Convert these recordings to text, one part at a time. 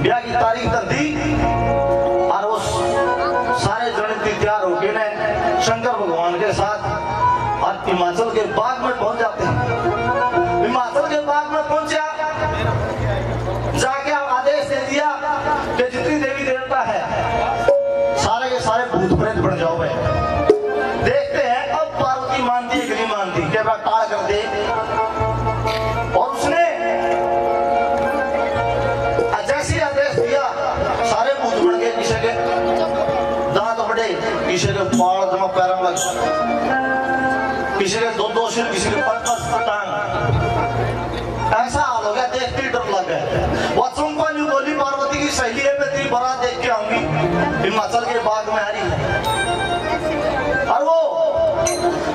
ब्याह की तारीख तक दी और उस सारे जन तैयार होके ने शंकर भगवान के साथ और हिमाचल के बाग में पहुंच जाते हैं। हिमाचल के बाग में पहुंचा, जाके आदेश दे दिया कि जितनी देवी देवता है सारे के सारे भूत प्रेत बन जाओ भाई। देखते हैं अब पार्वती मानती है कि नहीं मानती, क्या टाल कर दे। और उसने जैसे आदेश दिया सारे भूत बन गए, किसी के दांत बड़े, किसी के बाल जमा पैरों लग, किसी के दो सिर, किसी के 5 टांग। ऐसा हाल हो गया, देखते ही डर लग गया। वो चंपा न्यू बोली पार्वती की सहेली है, मैं तेरी बारात देख के आऊंगी, हिमाचल के बाग में आ रही है। और वो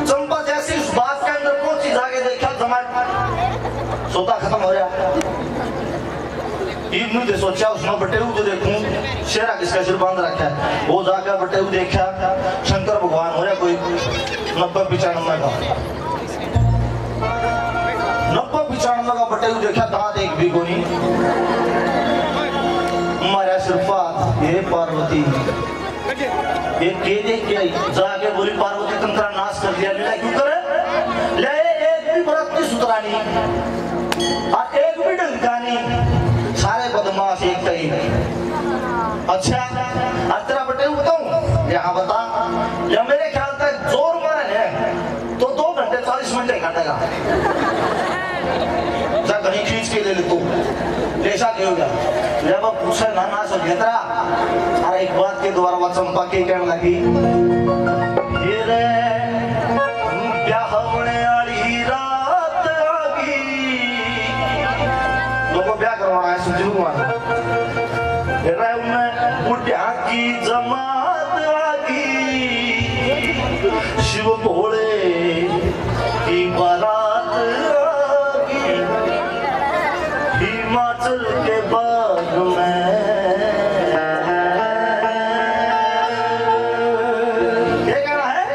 चंपा जैसी उस बाग के अंदर पहुंची, जाके देखा जमाट सोता खत्म हो रहा। इब्नू ने सोचा उसमें बटेऊ तो देखूं शेरा किसका सिर बांध रखा है। वो जाकर बटेऊ देखा, शंकर भगवान हो रहा कोई 90-95 का, 90-95 का बटेऊ देखा, दांत एक भी को नहीं। मारा सिर्फात ये पार्वती ये के देख के आई, जाके बोली पार्वती तंत्रा नाश कर दिया। मिला क्यों करे, ले एक भी व्रत की सुतरानी और एक भी ढंग नहीं, सारे बदमाश एक कहीं। अच्छा तेरा बटेऊ बताऊं, यहाँ बता, या मेरे ख्याल तक जोर मारे है तो 2 घंटे 40 मिनट काटेगा। जा कहीं खींच के ले ले तू, ऐसा क्यों हो गया। जब पूछे ना सो घेतरा, अरे एक बात के द्वारा वह चंपा के कहने लगी, ये रे ब्याह होने वाली रात आ गई, लोगों ब्याह करवाना है सुजीव कुमार। बुढ़िया की जमात आ गई, शिव भोले की बारात आ गई, हिमाचल के बाग में। ये गाना है,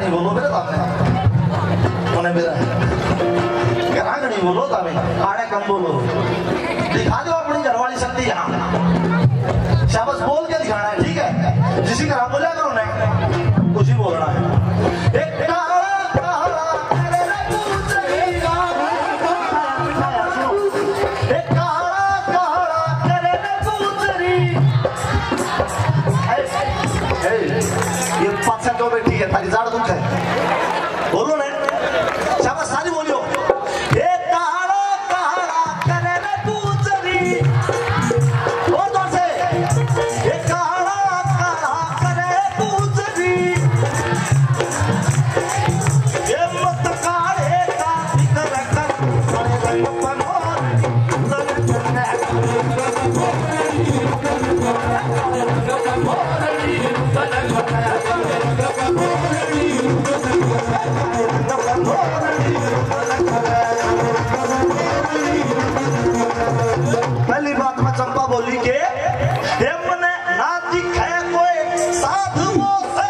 बोलो मेरे सामने, उन्हें मेरा नहीं बोलो, तब आड़े कम बोलो, दिखा दो अपनी घरवाली शक्ति यहाँ, शाबाश बोल के दिखाना है, ठीक है। जिसी का नाम बोला करो ना, कुछ ही बोलना है। एक ये ठीक है ताकि जाड़ दुख है बोलो ना शाबाश सारी बोलियो ये काला काला करे रे पूजरी और तो से ये काला काला करे पूजरी ये मत काले का फिकर कर बड़े बनोर पहली बात में चंपा बोली के हमने ना दिखे कोई साधुओं से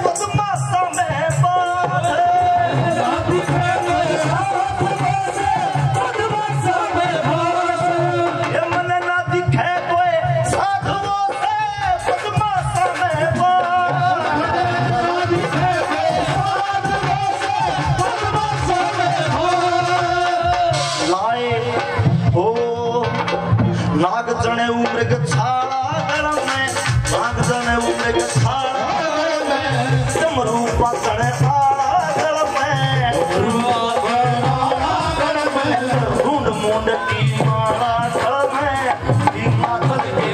बदमाशों में बात ना दिखे कोई साधुओं से बदमाशों में बात हमने ना दिखे कोई साधुओं से बदमाशों में बात ना दिखे कोई साधुओं से बदमाशों में बात लाए हो नाग जने उमृग छाड़ा गरम में नाग जने उमृग छाड़ा डमरू पातने आड़ा गरम में ढूंढ मुंड की माला गरम में की माथल के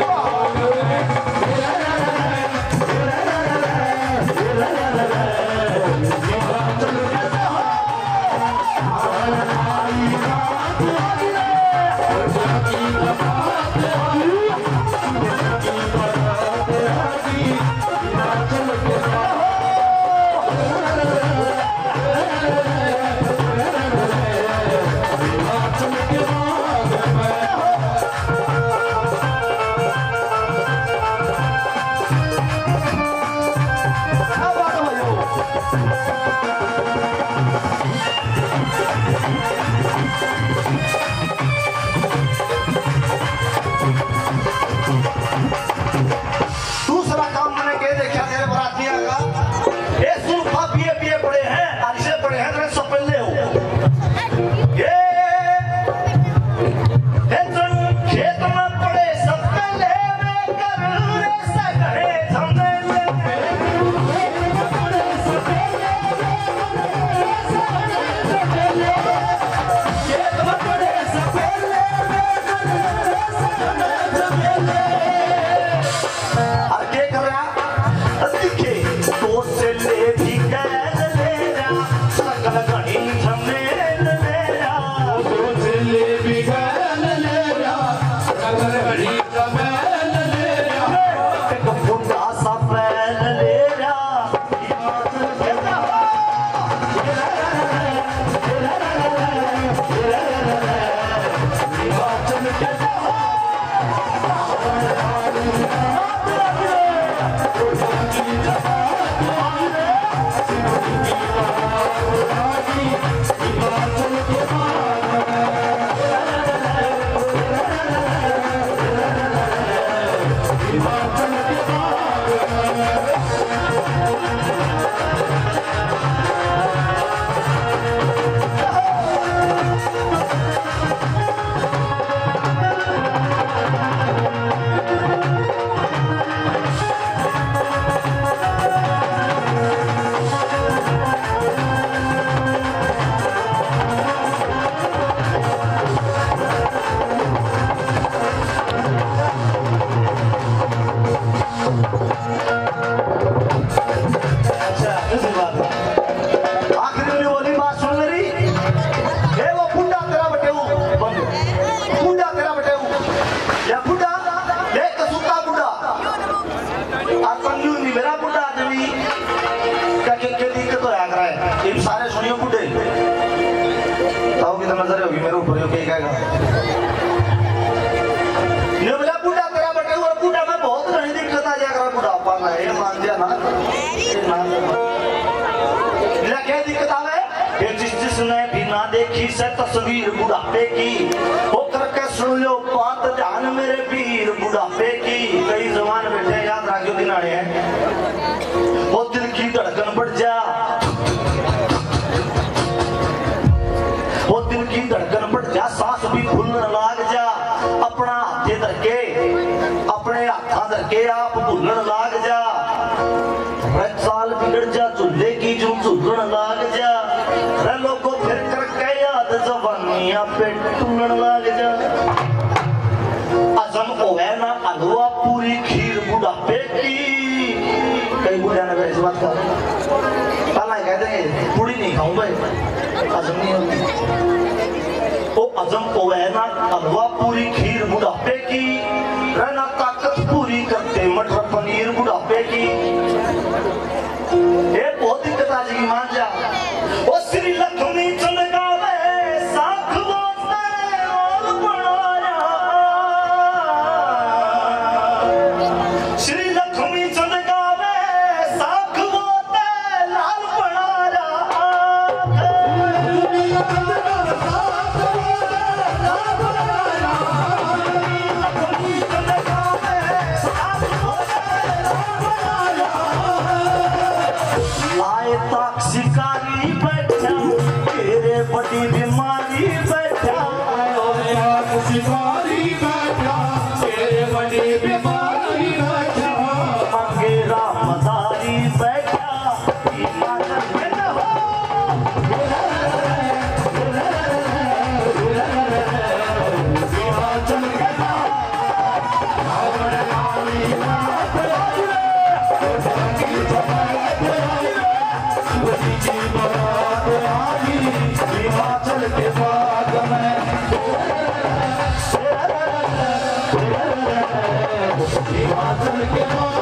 नजर होगी मेरे ऊपर यो कहेगा ने बोला बूढ़ा तेरा बटे और बूढ़ा में बहुत घनी दिक्कत आ जाएगा बुढ़ापा में ये मान दिया ना मिला क्या दिक्कत आवे ये जिसने भी ना देखी से तस्वीर बुढ़ापे की वो करके सुन लो बात ध्यान मेरे वीर बुढ़ापे की कई जवान बैठे याद रखियो दिन आए हैं वो दिल की धड़कन बढ़ जा वो दिल की धड़कन बढ़ जा सांस भी फूलने लाग जा अपना हाथे धरके अपने हाथा धरके आप भूलन लाग जा चाल बिगड़ जा चूल्हे हलवा पूरी खीर बुढ़ापे की। कई बुढ़िया ने ऐसी बात कर पहला कहते हैं पूरी नहीं खाऊं भाई, हजम नहीं होती। वो हजम को है ना हलवा पूरी खीर बुढ़ापे की, रहना ताकत पूरी करते मटर पनीर बुढ़ापे की। ये बहुत दिक्कत आ जाएगी मान जा। वो श्री लक्ष्मी चंद गावे साख बोते और बनाया, श्री लक्ष्मी चंद गावे साख बोते लाल बनाया। आए तक शिकारी बैठा तेरे बड़ी बीमारी बैठा, शिकारी बैठा तेरे बड़ी बीमारी बैठा, अंगेरा मदारी बैठा हिमाचल में न हो। हिमाचल के हिमाचल के बाद में हिमाचल के बाद